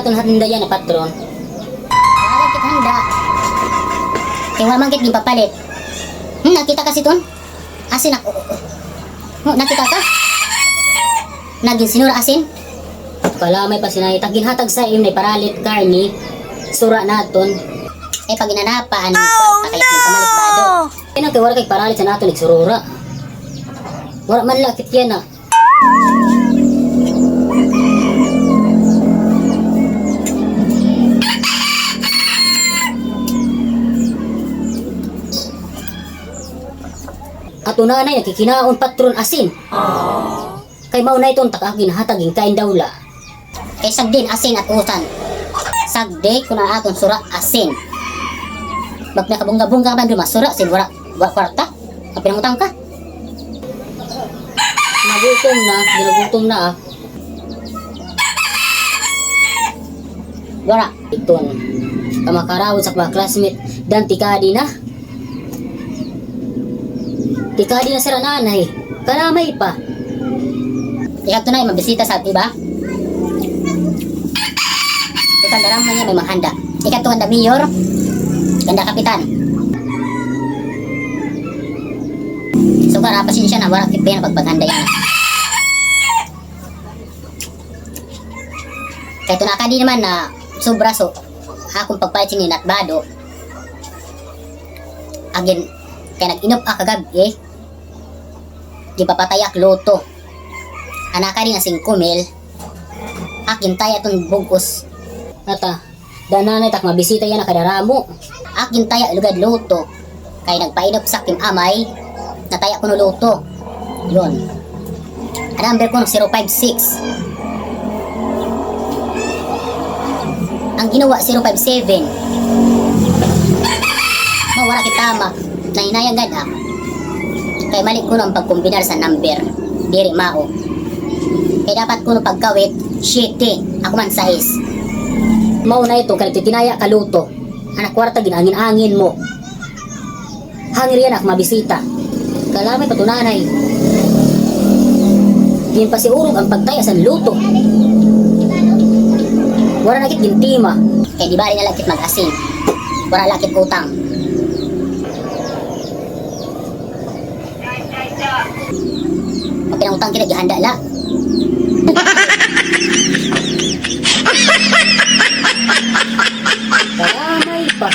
aton handa yan na patron. Agad kit handa. Kaya wala man kit gipapalit. Nakita kasi ton? Asin ako. Nakita ka? Naging sinura asin? Kalamay pa sinaytag ginhatag sa im na paralit karni. Sura naton. Pag ginanapaan kaya pamalit bado. Kaya kay wala kay paralit sa naton igsurura. Wala man lakit yan na. Ato nanay nakikinaon patron asin. Kay maunay itong takagin hataging kain dawla. Kay sagdin asin at usan. Sagde kung na aton sura asin. Bag nakabungga-bungga ka ba masura sin wala kwarta? Kapinangutang ka? Nagutom na, ginugutom na ah. Wala, iton. Kamakarawad sa mga classmate dan tikadi na. Tikadi na sira nanay. Kalamay pa. Ikaw to na mabisita sa iba. Ikaw daram niya may mahanda. Ikaw to handa mayor. Ganda kapitan. So para pasensya na wala kipen pagpaghanda yan. Kaya to na kadi naman na sobra so akong pagpalit sinin at bado. Again, kaya nag-inop kagabi di papatayak loto. Anaka rin na 5 mil. Akin tayo itong bugos. Nata, dananay tak mabisita yan na kadaramo. Akin tayo lugad loto. Kaya nagpainop sa aking amay. Nataya ko no loto. Yun. Ang number ko no 056. Ang ginawa 057. Mawala kitama. Nahinayang gada. Kaya mali ko no ang pagkombinar sa number. Diri mao. Kaya dapat ko no pagkawit 7. Ako man 6. Mauna ito kaya titinaya ka luto. Anak kwarta ginangin-angin mo. Hangir yan ak mabisita. Kalamay patunanay. Din pa si urog ang pagtaya sa luto. Wala nakit gintima. Kaya di ba rin na lakit mag-asin. Wala lakit utang. Pag pinangutang kita gihanda la. Kalamay pa.